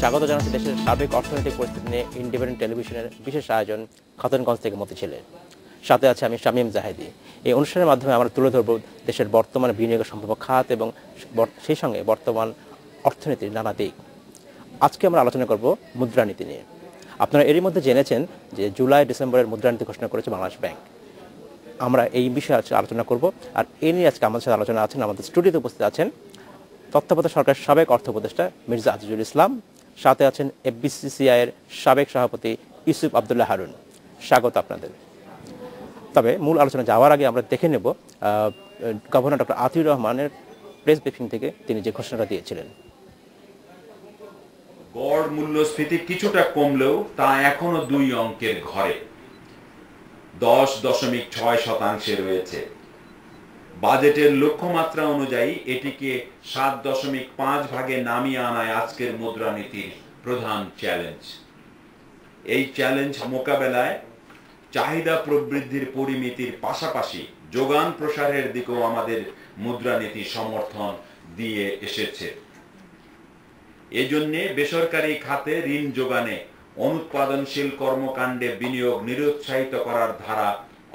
স্বাগত জানাচ্ছি দেশের সার্বিক অর্থনৈতিক পরিস্থিতি নিয়ে ইন্ডিপেন্ডেন্ট টেলিভিশনের বিশেষ আয়োজন খাতুনগঞ্জ থেকে মতিঝিলের। সাথে আছে আমি শামীম জাহেদি। এই অনুষ্ঠানের মাধ্যমে আমরা তুলে ধরব দেশের বর্তমান বিনিয়োগ সম্ভাব্য খাত এবং সেই সঙ্গে বর্তমান অর্থনীতির নানা দিক। আজকে আমরা আলোচনা করব মুদ্রানীতি নিয়ে। আপনারা এরই মধ্যে জেনেছেন যে জুলাই ডিসেম্বরের মুদ্রানীতি ঘোষণা করেছে বাংলাদেশ ব্যাংক। আমরা এই বিষয়ে আলোচনা করব, আর এ নিয়ে আজকে আমাদের সাথে আলোচনা আছেন, আমাদের স্টুডিওতে উপস্থিত আছেন তত্ত্বাবধায়ক সরকারের সাবেক অর্থ উপদেষ্টা মির্জা আজিজুল ইসলাম, সাথে আছেন এফবিসিসিআই এর সাবেক সভাপতি ইউসুফ আবদুল্লাহ হারুন। স্বাগত আপনাদের। তবে মূল আলোচনা যাওয়ার আগে আমরা দেখে নেব গভর্নর ডক্টর আতিউর রহমানের প্রেস ব্রিফিং থেকে তিনি যে ঘোষণাটা দিয়েছিলেন। গড় মূল্যস্ফীতি কিছুটা কমলেও তা এখনো 2 অঙ্কের ঘরে 10.6% রয়েছে। বাজেটের লক্ষ্যমাত্রা অনুযায়ী এটিকে 7.5 ভাগে নামিয়ে আনায় আজকের মুদ্রানীতির প্রধান চ্যালেঞ্জ। এই চ্যালেঞ্জ মোকাবেলায় চাহিদা প্রবৃদ্ধির পরিমিতির পাশাপাশি যোগান প্রসারের দিকেও আমাদের মুদ্রানীতি সমর্থন দিয়ে এসেছে। এজন্য বেসরকারি খাতে ঋণ যোগানে অনুৎপাদনশীল কর্মকাণ্ডে বিনিয়োগ নিরুৎসাহিত করার ধারা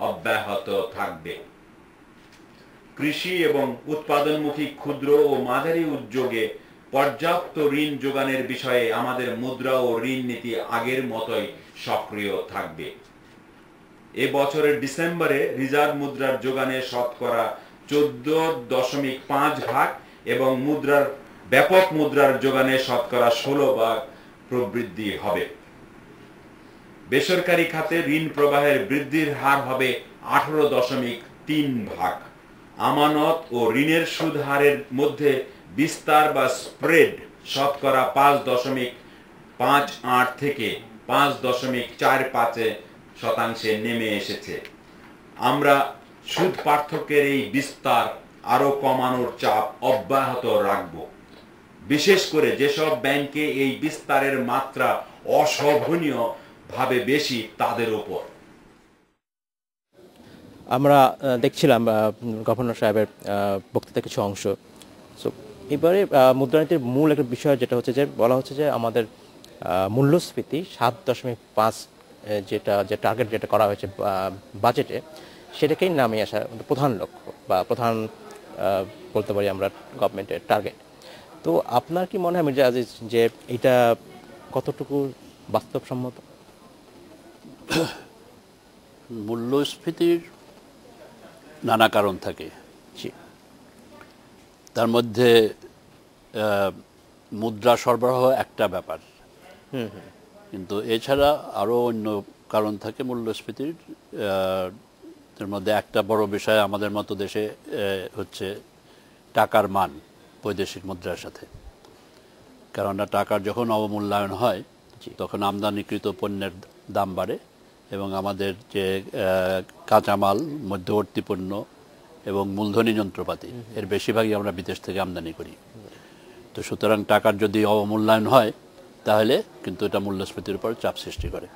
অব্যাহত থাকবে। কৃষি এবং উৎপাদনমুখী ক্ষুদ্র ও মাঝারি উদ্যোগে পর্যাপ্ত ঋণ যোগানের বিষয়ে আমাদের মুদ্রা ও ঋণ নীতি আগের মতোই সক্রিয় থাকবে। এ বছরের ডিসেম্বরে রিজার্ভ মুদ্রার যোগানে শতকরা 14.5 ভাগ এবং ব্যাপক মুদ্রার যোগানে শতকরা 16 ভাগ প্রবৃদ্ধি হবে। বেসরকারি খাতে ঋণ প্রবাহের বৃদ্ধির হার হবে 18.3 ভাগ। আমানত ও ঋণের সুদ হারের মধ্যে বিস্তার বা স্প্রেড শতকরা 5.58 থেকে 5.45% নেমে এসেছে। আমরা সুদ পার্থক্যের এই বিস্তার আরো কমানোর চাপ অব্যাহত রাখব, বিশেষ করে যেসব ব্যাংকে এই বিস্তারের মাত্রা অশোভনীয় ভাবে বেশি তাদের উপর। আমরা দেখছিলাম গভর্নর সাহেবের বক্তৃতার কিছু অংশ। সো এবারে মুদ্রানীতির মূল একটা বিষয় যেটা হচ্ছে যে বলা হচ্ছে যে আমাদের মূল্যস্ফীতি 7.5 যে টার্গেট যেটা করা হয়েছে বাজেটে, সেটাকেই নামিয়ে আসা প্রধান লক্ষ্য বা প্রধান বলতে পারি আমরা গভর্নমেন্টের টার্গেট। তো আপনার কি মনে হয় মির্জা আজিজ যে এটা কতটুকু বাস্তবসম্মত? মূল্যস্ফীতির নানা কারণ থাকে, তার মধ্যে মুদ্রা সরবরাহ একটা ব্যাপার, কিন্তু এছাড়া আরও অন্য কারণ থাকে মূল্যস্ফীতির। এর মধ্যে একটা বড় বিষয় আমাদের মতো দেশে হচ্ছে টাকার মান বৈদেশিক মুদ্রার সাথে। কেননা টাকার যখন অবমূল্যায়ন হয় তখন আমদানিকৃত পণ্যের দাম বাড়ে এবং আমাদের যে কাঁচামাল, মধ্যবর্তী পণ্য এবং মূলধনী যন্ত্রপাতি এর বেশিরভাগই আমরা বিদেশ থেকে আমদানি করি। তো সুতরাং টাকার যদি অবমূল্যায়ন হয় তাহলে কিন্তু এটা মূল্যস্ফীতির উপর চাপ সৃষ্টি করে।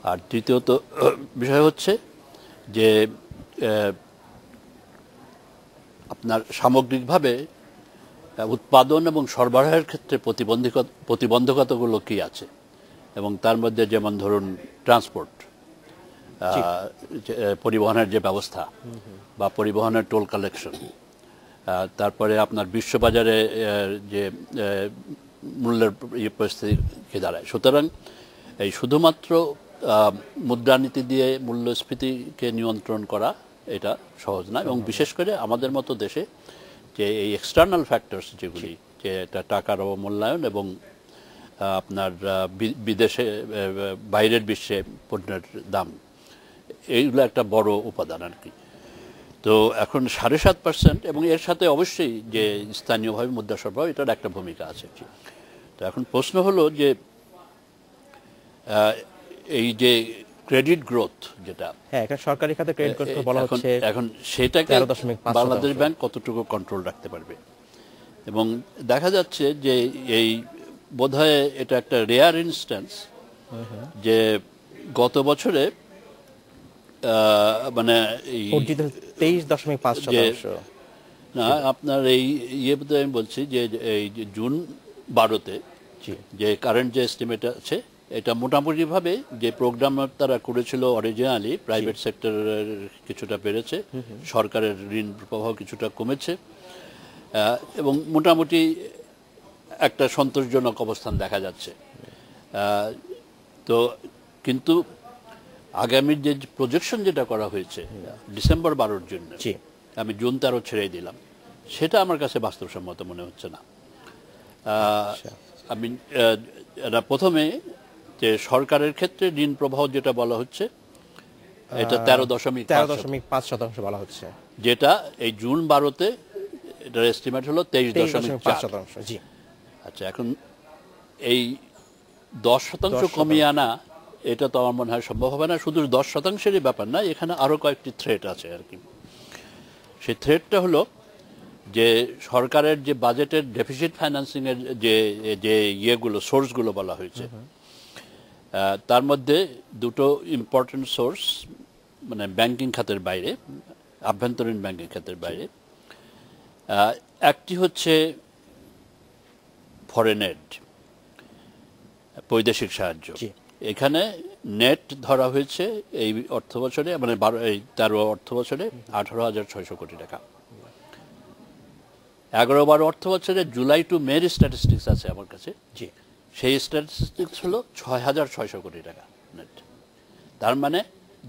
আর দ্বিতীয়ত বিষয় হচ্ছে যে আপনার সামগ্রিকভাবে উৎপাদন এবং সরবরাহের ক্ষেত্রে প্রতিবন্ধকতাগুলো কি আছে, এবং তার মধ্যে যেমন ধরুন ট্রান্সপোর্ট, পরিবহনের যে ব্যবস্থা বা পরিবহনের টোল কালেকশন, তারপরে আপনার বিশ্ববাজারে যে মূল্যের পরিস্থিতি দাঁড়ায়। সুতরাং এই শুধুমাত্র মুদ্রানীতি দিয়ে মূল্যস্ফীতিকে নিয়ন্ত্রণ করা এটা সহজ না, এবং বিশেষ করে আমাদের মতো দেশে যে এই এক্সটার্নাল ফ্যাক্টরস যেগুলি, যে এটা টাকার অবমূল্যায়ন এবং আপনার বিদেশে বাইরের বিশ্বে পণ্যের দাম, এইগুলো একটা বড় উপাদান আর কি। তো এখন 7.5% এবং এর সাথে অবশ্যই যে স্থানীয়ভাবে মুদ্রা সরবরাহ, এটার একটা ভূমিকা আছে। তো এখন প্রশ্ন হলো যে এই যে ক্রেডিট গ্রোথ যেটা হ্যাঁ, এখানে সরকারি খাতে ক্রেডিট গ্রোথ বলা হচ্ছে এখন সেটাকে 13.5% বাংলাদেশ ব্যাংক কতটুকু কন্ট্রোল রাখতে পারবে। এবং দেখা যাচ্ছে যে এই বোধহয় এটা একটা রেয়ার ইনস্ট্যান্স যে গত বছরে মানে এই অর্জিত 23.5%। না আপনার এই ইয়েতে আমি বলছি যে এই যে জুন 12-তে যে কারেন্ট যে এস্টিমেট আছে এটা মোটামুটিভাবে যে প্রোগ্রাম তারা করেছিল অরিজিনালি প্রাইভেট সেক্টরের কিছুটা বেড়েছে, সরকারের ঋণ প্রবাহ কিছুটা কমেছে এবং মোটামুটি একটা সন্তোষজনক অবস্থান দেখা যাচ্ছে। তো কিন্তু আগামীর যে প্রজেকশন যেটা করা হয়েছে ডিসেম্বর 12-র জন্য, আমি জুন 13 ছেড়ে দিলাম, সেটা আমার কাছে বাস্তবসম্মত মনে হচ্ছে না। আমি প্রথমে যে সরকারের ক্ষেত্রে ঋণ প্রবাহ যেটা বলা হচ্ছে এটা 13.5% বলা হচ্ছে, যেটা এই জুন 12-তে এটার এস্টিমেট হলো 23.5%। জি। আচ্ছা, এখন এই 10% কমিয়ে আনা এটা তো আমার মনে হয় সম্ভব হবে না। শুধু 10%-এরই ব্যাপার না, এখানে আরো কয়েকটি থ্রেট আছে আর কি। সেই থ্রেটটা হলো যে সরকারের যে বাজেটের ডেফিসিট ফাইন্যান্সিং এর যে ইয়েগুলো সোর্সগুলো বলা হয়েছে তার মধ্যে দুটো ইম্পর্টেন্ট সোর্স মানে ব্যাংকিং খাতের বাইরে, আভ্যন্তরীণ ব্যাংকিং খাতের বাইরে, একটি হচ্ছে ফরেন এড, বৈদেশিক সাহায্য। এখানে নেট ধরা হয়েছে এই অর্থ বছরে মানে 13 অর্থ বছরে 18,600 কোটি টাকা। 11-12 অর্থ বছরে জুলাই টু মের স্ট্যাটিস্টিক্স আছে আমার কাছে, সেই স্ট্যাটিস্টিক্স হলো 6,600 কোটি টাকা নেট। তার মানে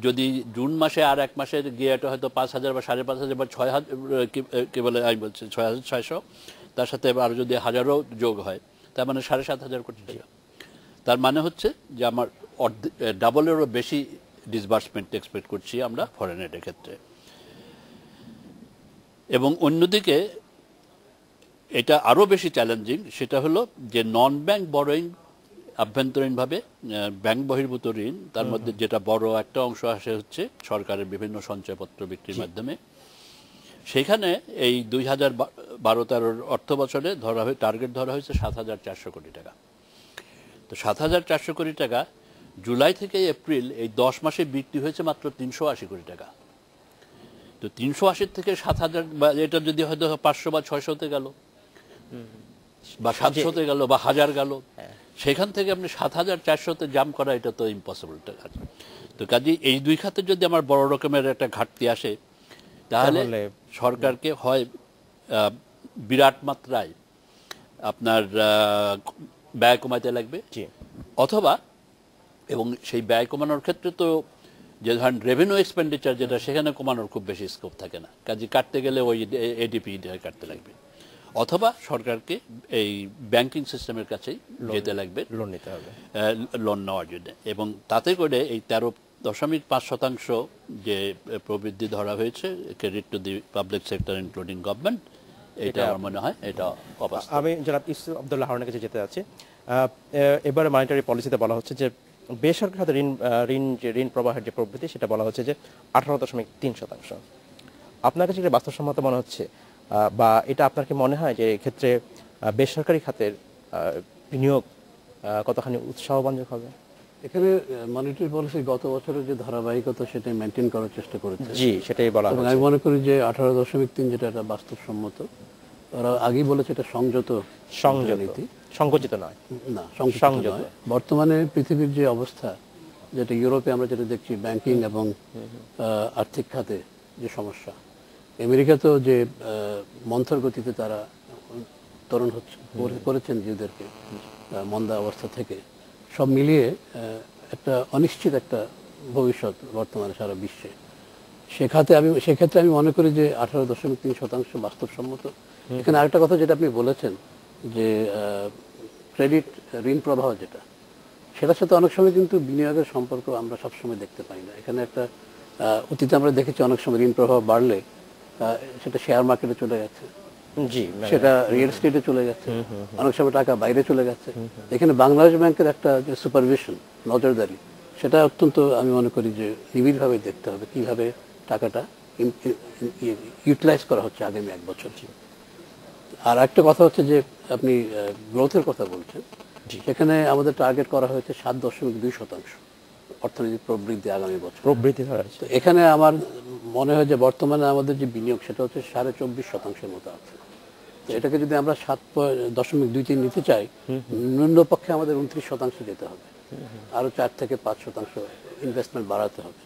যদি জুন মাসে আর এক মাসের গিয়ে এটা হয়তো 5,000 বা 5,500 বা 6,000 কি বলে আমি বলছি 6,600, তার সাথে আরো যদি হাজারও যোগ হয় তার মানে 7,500 কোটি টাকা। তার মানে হচ্ছে যে আমার ডাবলেরও বেশি ডিসবার্সমেন্ট এক্সপেক্ট করছি আমরা ফরেন এডের ক্ষেত্রে। এবং অন্যদিকে এটা আরো বেশি চ্যালেঞ্জিং, সেটা হলো যে নন ব্যাংক বরোয়িং, আভ্যন্তরীণভাবে ব্যাংক বহির্ভূত ঋণ, তার মধ্যে যেটা বড় একটা অংশ আসে হচ্ছে সরকারের বিভিন্ন সঞ্চয়পত্র বিক্রির মাধ্যমে। সেখানে এই 2012-13 অর্থ বছরে টার্গেট ধরা হয়েছে 7,400 কোটি টাকা। তো 7,400 কোটি টাকা জুলাই থেকে এপ্রিল এই 10 মাসে বিক্রি হয়েছে মাত্র 380 কোটি টাকা। তো 380 থেকে 7,000 বা এটা যদি হয়তো 500 বা 600-তে গেল বা 700-তে গেল বা 1,000 গেল, সেখান থেকে আপনি 7,400-তে জাম্প করা এটা তো ইম্পসিবল। তো কাজেই এই দুই খাতে যদি আমার বড় রকমের একটা ঘাটতি আসে তাহলে সরকারকে হয় বিরাট মাত্রায় আপনার ব্যয় কমাতে লাগবে, অথবা এবং সেই ব্যয় কমানোর ক্ষেত্রে তো যে ধরেন রেভিনিউ এক্সপেন্ডিচার যেটা সেখানে কমানোর খুব বেশি স্কোপ থাকে না, কাজে কাটতে গেলে ওই এডিপি কাটতে লাগবে, অথবা সরকারকে এই ব্যাংকিং সিস্টেমের কাছেই যেতে লাগবে লোন নিতে হবে, লোন নেওয়ার জন্য। এবং তাতে করে এই 13.5% যে প্রবৃদ্ধি ধরা হয়েছে credit to the public sector including government, এটা আমার মনে হয় এটা অবস্থা। আমি জনাব ইউসুফ আব্দুল্লাহ হারুনের কাছে যেতে যাচ্ছি। এবারে মনিটারি পলিসিতে বলা হচ্ছে যে বেসরকারি খাতে ঋণ প্রবাহের যে প্রবৃদ্ধি সেটা বলা হচ্ছে যে 18.3%। আপনার কাছে এটা বাস্তবসম্মত মনে হচ্ছে, বা এটা আপনার কি মনে হয় যে এক্ষেত্রে বেসরকারি খাতের বিনিয়োগ কতখানি উৎসাহবাঞ্জক হবে? এখানে মনিটারি পলিসি গত বছরের যে ধারাবাহিকতা সেটা মেনটেন করার চেষ্টা করেছে। জি, সেটাই বলা হচ্ছে। আমি মনে করি যে 18.3 যেটা এটা বাস্তবসম্মত। ওরা আগেই বলেছে এটা সংযত নীতি, সংকুচিত নয়, না সংযত নয়। বর্তমানে পৃথিবীর যে অবস্থা, যেটা ইউরোপে আমরা যেটা দেখছি ব্যাংকিং এবং আর্থিক খাতে যে সমস্যা, আমেরিকাতেও যে মন্থর গতিতে তারা তরুণ করেছেন নিজেদেরকে মন্দা অবস্থা থেকে, সব মিলিয়ে একটা অনিশ্চিত একটা ভবিষ্যৎ বর্তমানে সারা বিশ্বে। সেক্ষেত্রে আমি মনে করি যে 18.3% বাস্তবসম্মত। এখানে আরেকটা কথা যেটা আপনি বলেছেন যে ক্রেডিট ঋণ প্রবাহ যেটা, সেটার সাথে অনেক সময় কিন্তু বিনিয়োগের সম্পর্ক আমরা সবসময় দেখতে পাই না। এখানে একটা অতীতে আমরা দেখেছি অনেক সময় ঋণ প্রবাহ বাড়লে সেটা শেয়ার মার্কেটে চলে গেছে, সেটা রিয়েল এস্টেটে চলে গেছে, অনেক সময় টাকা বাইরে চলে গেছে। এখানে বাংলাদেশ ব্যাংকের একটা যে সুপারভিশন, নজরদারি, সেটা অত্যন্ত আমি মনে করি যে নিবিড়ভাবে দেখতে হবে কিভাবে টাকাটা ইউটিলাইজ করা হচ্ছে আগামী 1 বছর। আর একটা কথা হচ্ছে যে আপনি গ্রোথের কথা বলছেন, সেখানে আমাদের টার্গেট করা হয়েছে 7.2% অর্থনৈতিক প্রবৃদ্ধি আগামী বছর। প্রবৃদ্ধি ধরা আছে। তো এখানে আমার মনে হয় যে বর্তমানে আমাদের যে বিনিয়োগ সেটা হচ্ছে 24.5% মতো আছে। তো এটাকে যদি আমরা 7.23 নিতে চাই, ন্যূনপক্ষে আমাদের 29% যেতে হবে, আরো 4 থেকে 5% ইনভেস্টমেন্ট বাড়াতে হবে।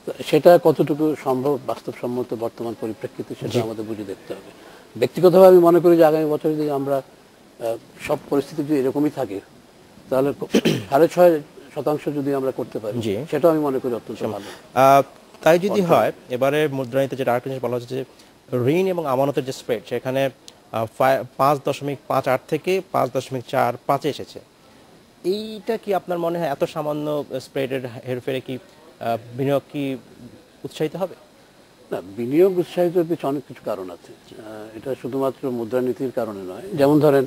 তো সেটা কতটুকু সম্ভব বাস্তবসম্মত বর্তমান পরিপ্রেক্ষিতে সেটা আমাদের বুঝে দেখতে হবে। ব্যক্তিগতভাবে আমি মনে করি যে আগামী বছর যদি আমরা সব পরিস্থিতি যদি এরকমই থাকে, তাহলে 6.5% যদি আমরা করতে পারি, সেটা আমি মনে করি অত্যন্ত ভালো। তাই যদি হয়, এবারে মুদ্রানীতিতে যেটা আরেকটা জিনিস বলা হচ্ছে যে ঋণ এবং আমানতের যে স্প্রেড সেখানে 5.58 থেকে 5.45 এসেছে। এইটা কি আপনার মনে হয় এত সামান্য স্প্রেডের হেরফেরে কি বিনিয়োগ কি উৎসাহিত হবে? না, বিনিয়োগ উৎসাহিত পিছনে অনেক কিছু কারণ আছে। এটা শুধুমাত্র মুদ্রানীতির কারণে নয়। যেমন ধরেন,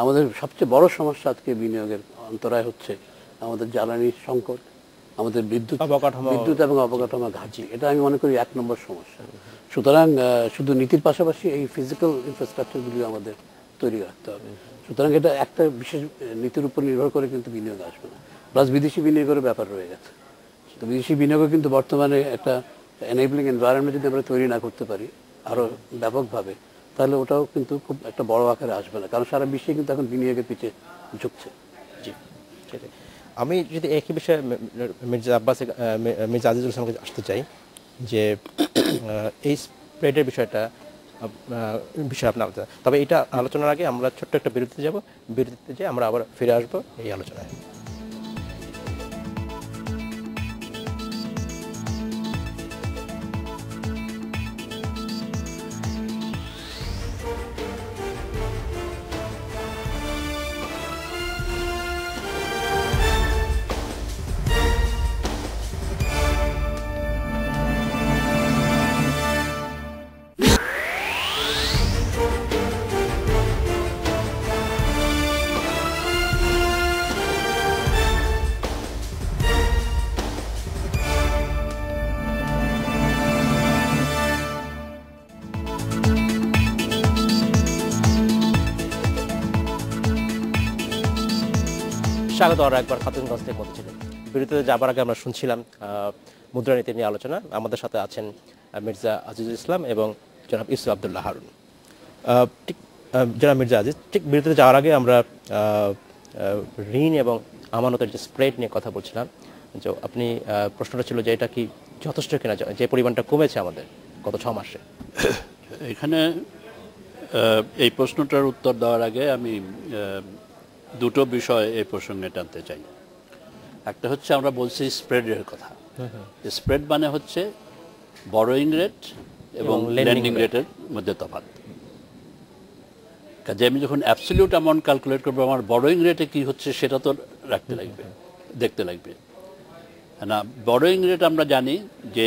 আমাদের সবচেয়ে বড় সমস্যা আজকে বিনিয়োগের অন্তরায় হচ্ছে আমাদের জ্বালানি সংকট, আমাদের বিদ্যুৎ এবং অবকাঠামো ঘাটতি। এটা আমি মনে করি 1 নম্বর সমস্যা। সুতরাং শুধু নীতির পাশাপাশি এই ফিজিক্যাল ইনফ্রাস্ট্রাকচারগুলি আমাদের তৈরি রাখতে হবে। সুতরাং এটা একটা বিশেষ নীতির উপর নির্ভর করে কিন্তু বিনিয়োগ আসবে না। প্লাস বিদেশি বিনিয়োগের ব্যাপার রয়ে গেছে। তো বিদেশি বিনিয়োগও কিন্তু বর্তমানে একটা এনেবলিং এনভায়রনমেন্ট যদি আমরা তৈরি না করতে পারি আরো ব্যাপকভাবে, তাহলে ওটাও কিন্তু খুব একটা বড় আকারে আসবে না, কারণ সারা বিশ্বে কিন্তু এখন বিনিয়োগের পিছিয়ে ঝুঁকছে। জি, সেটাই। আমি যদি একই বিষয়ে মির্জা আজিজুল ইসলামকে আসতে চাই যে এই স্প্রেডের বিষয়ে আপনার, তবে এটা আলোচনার আগে আমরা ছোট্ট একটা বিরতিতে যাব। বিরতিতে যেয়ে আমরা আবার ফিরে আসবো এই আলোচনায়। স্বাগত আরও একবার খাতুনগঞ্জ থেকে মতিঝিলে। বিরতিতে যাবার আগে আমরা শুনছিলাম মুদ্রানীতি নিয়ে আলোচনা। আমাদের সাথে আছেন মির্জা আজিজুল ইসলাম এবং জনাব ইউসুফ আবদুল্লাহ হারুন। ঠিক জনাব মির্জা আজিজ, ঠিক বিরতিতে যাওয়ার আগে আমরা ঋণ এবং আমানতের যে স্প্রেড নিয়ে কথা বলছিলাম। যে আপনি প্রশ্নটা ছিল যে এটা কি যথেষ্ট কিনা, যে পরিমাণটা কমেছে আমাদের গত 6 মাসে। এখানে এই প্রশ্নটার উত্তর দেওয়ার আগে আমি দুটো বিষয় এই প্রসঙ্গে টানতে চাই। একটা হচ্ছে আমরা বলছি স্প্রেডের কথা। স্প্রেড মানে হচ্ছে বরোয়িং রেট এবং লেন্ডিং রেটের মধ্যে তফাৎ। কাজে আমি যখন অ্যাবসলিউট অ্যামাউন্ট ক্যালকুলেট করবো, আমার বরোয়িং রেটে কি হচ্ছে সেটা তো রাখতে লাগবে, দেখতে লাগবে না। বরোয়িং রেট আমরা জানি যে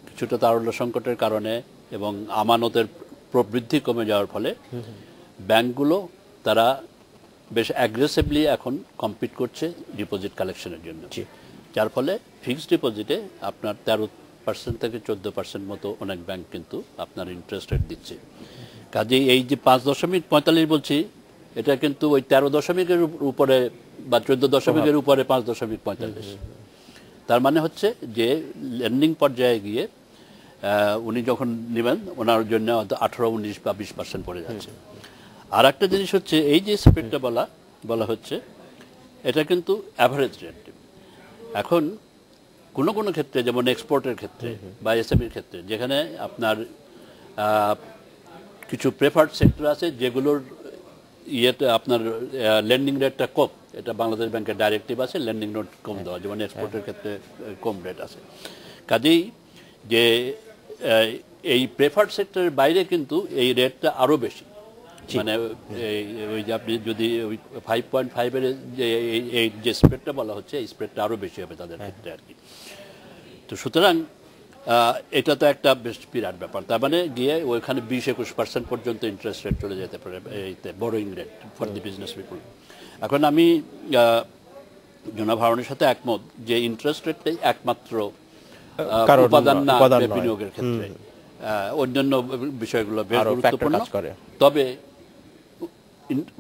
কিছুটা তারল্য সংকটের কারণে এবং আমানতের প্রবৃদ্ধি কমে যাওয়ার ফলে ব্যাংকগুলো তারা বেশ অ্যাগ্রেসিভলি এখন কম্পিট করছে ডিপোজিট কালেকশনের জন্য, যার ফলে ফিক্সড ডিপোজিটে আপনার 13% থেকে 14% মতো অনেক ব্যাংক কিন্তু আপনার ইন্টারেস্ট রেট দিচ্ছে। কাজেই এই যে 5.45 বলছি, এটা কিন্তু ওই 13 উপরে বা 14 উপরে 5.45। তার মানে হচ্ছে যে লেন্ডিং পর্যায়ে গিয়ে উনি যখন নেবেন ওনার জন্য 18, 19 বা 20% পড়ে যাচ্ছে। আর একটা জিনিস হচ্ছে এই যে স্প্রেডটা বলা হচ্ছে, এটা কিন্তু অ্যাভারেজ রেট। এখন কোনো কোনো ক্ষেত্রে, যেমন এক্সপোর্টের ক্ষেত্রে বা এসএমইর ক্ষেত্রে, যেখানে আপনার কিছু প্রেফার্ড সেক্টর আছে যেগুলোর ইয়েটা আপনার লেন্ডিং রেটটা কম, এটা বাংলাদেশ ব্যাংকের ডাইরেক্টিভ আছে লেন্ডিং রেট কম দেওয়া, যেমন এক্সপোর্টের ক্ষেত্রে কম রেট আছে। কাজেই যে এই প্রেফার্ড সেক্টরের বাইরে কিন্তু এই রেটটা আরও বেশি, মানে ওই যে আপনি যদি ওই 5.5 এই যে স্প্রেডটা বলা হচ্ছে, এই স্প্রেডটা আরও বেশি হবে তাদের ক্ষেত্রে আর কি। তো সুতরাং এটা তো একটা বেশ বিরাট ব্যাপার। তার মানে গিয়ে ওইখানে 20-21% পর্যন্ত ইন্টারেস্ট রেট চলে যেতে পারে, এইতে borrowing rate for the business people. এখন আমি জনাব হারুনের সাথে একমত যে ইন্টারেস্ট রেটটাই একমাত্র কারণ উপাদান না উপাদান নয়। বিনিয়োগের ক্ষেত্রে। অন্যান্য বিষয়গুলো বেশ আরো factor গুরুত্বপূর্ণ, কাজ করে। তবে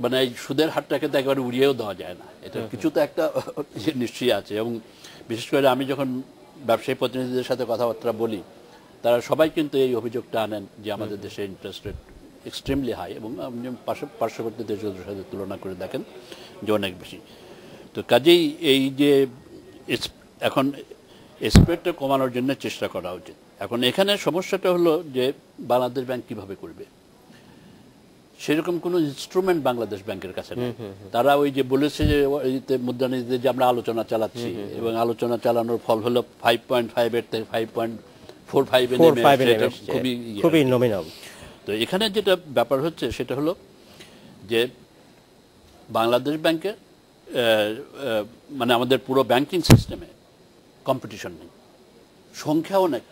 মানে এই সুদের হারটাকে তো একবার উড়িয়েও দেওয়া যায় না, এটা কিছু তো একটা নিশ্চয়ই আছে। এবং বিশেষ করে আমি যখন ব্যবসায়ী প্রতিনিধিদের সাথে কথাবার্তা বলি, তারা সবাই কিন্তু এই অভিযোগটা আনেন যে আমাদের দেশে ইন্টারেস্ট রেট এক্সট্রিমলি হাই, এবং আপনি পার্শ্ববর্তী দেশগুলোর সাথে তুলনা করে দেখেন যে অনেক বেশি। তো কাজেই এই যে এখন স্প্রেডটা কমানোর জন্য চেষ্টা করা উচিত। এখন এখানে সমস্যাটা হলো যে বাংলাদেশ ব্যাংক কিভাবে করবে, সেরকম কোনো ইনস্ট্রুমেন্ট বাংলাদেশ ব্যাংকের কাছে নেই। তারা ওই যে বলেছে যে মুদ্রানীতিতে যে আমরা আলোচনা চালাচ্ছি, এবং আলোচনা চালানোর ফল হলো 5.5 এর থেকে 5.45 এ নেমে আসছে, এটা খুবই নমিনাল। তো এখানে যেটা ব্যাপার হচ্ছে সেটা হলো যে বাংলাদেশ ব্যাংকে মানে আমাদের পুরো ব্যাংকিং সিস্টেমে কম্পিটিশন নেই, সংখ্যা অনেক,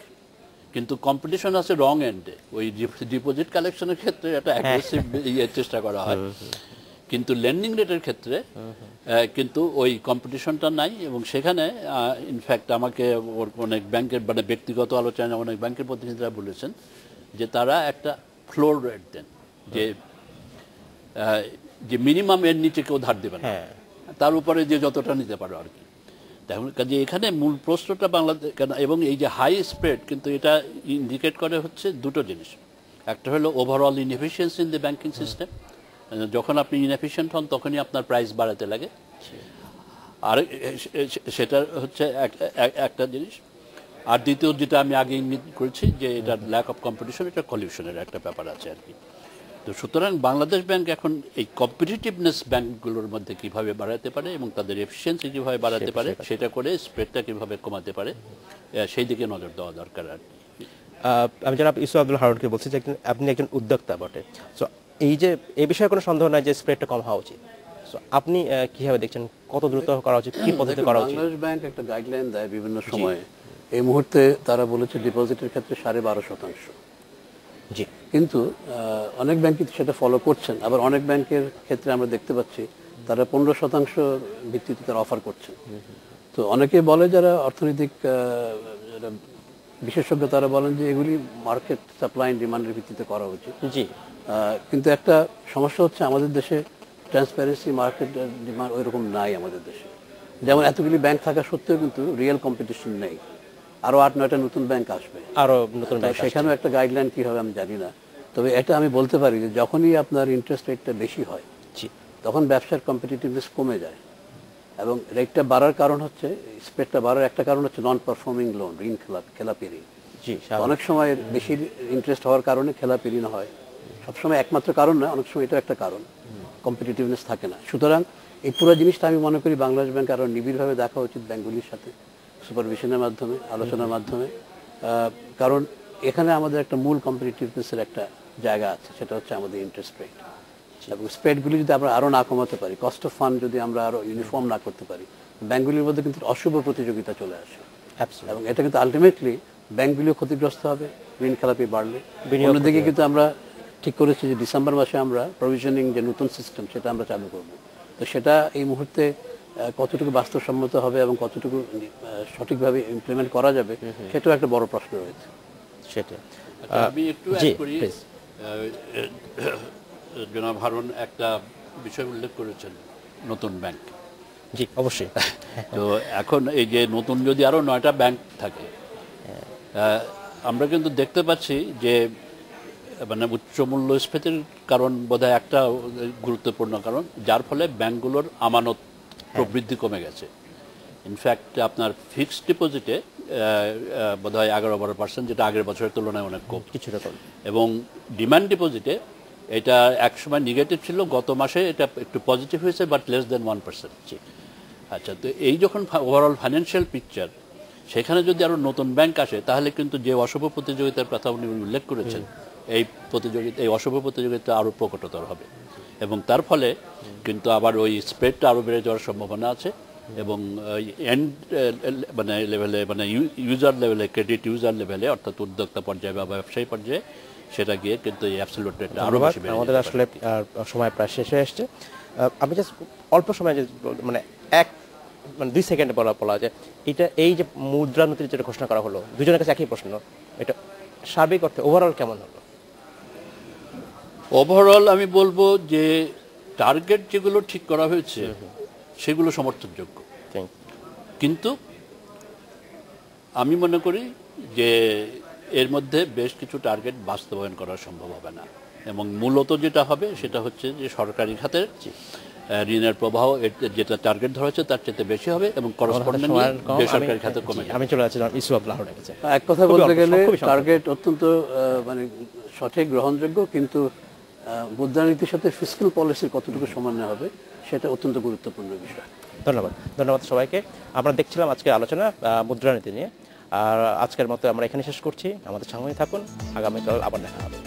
কিন্তু কম্পিটিশন আছে রং এন্ডে। ওই ডিপোজিট কালেকশনের ক্ষেত্রে একটা অ্যাগ্রেসিভ চেষ্টা করা হয়, কিন্তু লেন্ডিং রেটের ক্ষেত্রে কিন্তু ওই কম্পিটিশনটা নাই। এবং সেখানে ইনফ্যাক্ট আমাকে অনেক ব্যাংকের মানে ব্যক্তিগত আলোচনায় অনেক ব্যাংকের প্রতিনিধিরা বলেছেন যে তারা একটা ফ্লোর রেট দেন, যে মিনিমাম এর নিচে কেউ ধার দেবে না, তার উপরে যে যতটা নিতে পারো আর কি। দেখুন কাজে এখানে মূল প্রশ্নটা বাংলাদেশ কেন, এবং এই যে হাই স্প্রেড, কিন্তু এটা ইন্ডিকেট করে হচ্ছে দুটো জিনিস। একটা হলো overall inefficiency in the banking system, যখন আপনি ইনএফিশিয়েন্ট হন তখনই আপনার প্রাইস বাড়াতে লাগে, আর সেটা হচ্ছে একটা জিনিস। আর দ্বিতীয় যেটা আমি আগে ইঙ্গিত করেছি যে এটা ল্যাক অফ কম্পিটিশন, এটা কলিউশনের একটা ব্যাপার আছে আর কি। তো সুতরাং বাংলাদেশ ব্যাংক এখন এই কম্পিটিটিভনেস ব্যাংকগুলোর মধ্যে কিভাবে বাড়াতে পারে এবং তাদের এফিসিয়েন্সি কিভাবে বাড়াতে পারে, সেটা করে স্প্রেডটা কিভাবে কমাতে পারে, সেই দিকে নজর দেওয়া দরকার আর কি। আমি জনাব ইউসুফ আব্দুল হারুনকে বলছি যে আপনি একজন উদ্যোক্তা বটে, সো এই যে এই বিষয়ে কোনো সন্দেহ নাই যে স্প্রেডটা কম হওয়া উচিত। সো আপনি কিভাবে দেখছেন, কত দ্রুত করা উচিত, কি পদ্ধতি করা উচিত? বাংলাদেশ ব্যাংক একটা গাইডলাইন দেয় বিভিন্ন সময়ে। এই মুহূর্তে তারা বলেছে ডিপোজিটের ক্ষেত্রে 12.5%। জি, কিন্তু অনেক ব্যাংকই সেটা ফলো করছেন, আবার অনেক ব্যাংকের ক্ষেত্রে আমরা দেখতে পাচ্ছি তারা 15% ভিত্তিতে তারা অফার করছেন। তো অনেকে বলে, যারা অর্থনৈতিক যারা বিশেষজ্ঞ, তারা বলেন যে এগুলি মার্কেট সাপ্লাই অ্যান্ড ডিমান্ডের ভিত্তিতে করা উচিত। জি, কিন্তু একটা সমস্যা হচ্ছে আমাদের দেশে ট্রান্সপারেন্সি মার্কেট ডিমান্ড ওই রকম নাই আমাদের দেশে। যেমন এতগুলি ব্যাংক থাকা সত্ত্বেও কিন্তু রিয়েল কম্পিটিশন নেই, আরও 8-9টা নতুন ব্যাংক আসবে, আরো নতুন ব্যাংক সেখানেও একটা গাইডলাইন কি হবে আমি জানি না। তবে এটা আমি বলতে পারি যে যখনই আপনার ইন্টারেস্ট রেটটা বেশি হয়, জি, তখন ব্যবসার কম্পিটিটিভনেস কমে যায়, এবং রেটটা বাড়ার কারণ হচ্ছে, স্প্রেডটা বাড়ার একটা কারণ হচ্ছে নন পারফর্মিং লোন, ঋণ খেলাপি ঋণ। জি, অনেক সময় বেশি ইন্টারেস্ট হওয়ার কারণে খেলাপি ঋণ হয়, সবসময় একমাত্র কারণ না, অনেক সময় এটা একটা কারণ, কম্পিটিটিভনেস থাকে না। সুতরাং এই পুরো জিনিসটা আমি মনে করি বাংলাদেশ ব্যাংক আরও নিবিড়ভাবে দেখা উচিত ব্যাংকগুলির সাথে, সুপারভিশনের মাধ্যমে, আলোচনার মাধ্যমে। কারণ এখানে আমাদের একটা মূল কম্পিটিটিভনেসের একটা জায়গা আছে, সেটা হচ্ছে আমাদের ইন্টারেস্ট রেট। এবং স্প্রেডগুলি যদি আমরা আরও না কমাতে পারি, কস্ট অফ ফান্ড যদি আমরা আরও ইউনিফর্ম না করতে পারি, ব্যাংকগুলির মধ্যে কিন্তু অশুভ প্রতিযোগিতা চলে আসে, এবং এটা কিন্তু আলটিমেটলি ব্যাংকগুলিও ক্ষতিগ্রস্ত হবে ঋণ খেলাপি বাড়লে। অন্যদিকে কিন্তু আমরা ঠিক করেছি যে ডিসেম্বর মাসে আমরা প্রভিশনিং যে নতুন সিস্টেম, সেটা আমরা চালু করব। তো সেটা এই মুহূর্তে কতটুকু বাস্তবসম্মত হবে এবং কতটুকু সঠিকভাবে ইমপ্লিমেন্ট করা যাবে, সেটাও একটা বড় প্রশ্ন রয়েছে। সেটা আমি একটু অ্যাড করি, জনাব হারুন একটা বিষয় উল্লেখ করেছেন, নতুন ব্যাংক। জি, অবশ্যই। তো এখন এই যে নতুন যদি আরো 9টা ব্যাংক থাকে, আমরা কিন্তু দেখতে পাচ্ছি যে মানে উচ্চ মূল্যস্ফীতির কারণ বোধহয় একটা গুরুত্বপূর্ণ কারণ, যার ফলে ব্যাংকগুলোর আমানত প্রবৃদ্ধি কমে গেছে। ইনফ্যাক্ট আপনার ফিক্সড ডিপোজিটে বোধহয় 11-12%, যেটা আগের বছরের তুলনায় অনেক কম, কিছুটা কম। এবং ডিমান্ড ডিপোজিটে এটা একসময় নেগেটিভ ছিল, গত মাসে এটা একটু পজিটিভ হয়েছে, বাট লেস দেন 1%। আচ্ছা, তো এই যখন ওভারঅল ফাইন্যান্সিয়াল পিকচার, সেখানে যদি আরও নতুন ব্যাংক আসে, তাহলে কিন্তু যে অশুভ প্রতিযোগিতার কথা উনি উল্লেখ করেছেন, এই অশুভ প্রতিযোগিতা আরও প্রকটতর হবে, এবং তার ফলে কিন্তু আবার ওই স্প্রেডটা আরও বেড়ে যাওয়ার সম্ভাবনা আছে। এবং এন্ড মানে লেভেলে, মানে ইউজার লেভেলে, ক্রেডিট ইউজার লেভেলে, অর্থাৎ উদ্যোক্তা পর্যায়ে বা ব্যবসায়ী পর্যায়ে সেটা গিয়ে কিন্তু এই অ্যাবসলিউট রেটটা আরও বেশি বেড়ে যাবে। আমাদের আসলে সময় প্রায় শেষ হয়ে আসছে। আমি জাস্ট অল্প সময় মানে মানে 2 সেকেন্ডে বলা যায় এটা এই যে মুদ্রানীতির যেটা ঘোষণা করা হলো দুজনের কাছে একই প্রশ্ন, এটা সার্বিক অর্থে ওভারঅল কেমন হলো? ওভারঅল আমি বলবো যে টার্গেট যেগুলো ঠিক করা হয়েছে সেগুলো সমর্থনযোগ্য, কিন্তু আমি মনে করি যে এর মধ্যে বেশ কিছু টার্গেট বাস্তবায়ন করা সম্ভব হবে না, এবং মূলত যেটা হবে সেটা হচ্ছে যে সরকারি খাতের ঋণের প্রবাহ যেটা টার্গেট ধরা হচ্ছে তার চেয়ে বেশি হবে এবং করসপন্ডেন্টলি বেসরকারি খাতে কমে যাবে। আমি চলে যাচ্ছিলাম ইসুফ লাহোরের কাছে। এক কথা বলতে গেলে টার্গেট অত্যন্ত মানে সঠিক গ্রহণযোগ্য, কিন্তু মুদ্রানীতির সাথে ফিসক্যাল পলিসির কতটুকু সমন্বয় হবে সেটা অত্যন্ত গুরুত্বপূর্ণ বিষয়। ধন্যবাদ সবাইকে। আমরা দেখছিলাম আজকে আলোচনা মুদ্রানীতি নিয়ে। আর আজকের মতো আমরা এখানে শেষ করছি। আমাদের সঙ্গেই থাকুন, আগামীকাল আবার দেখা হবে।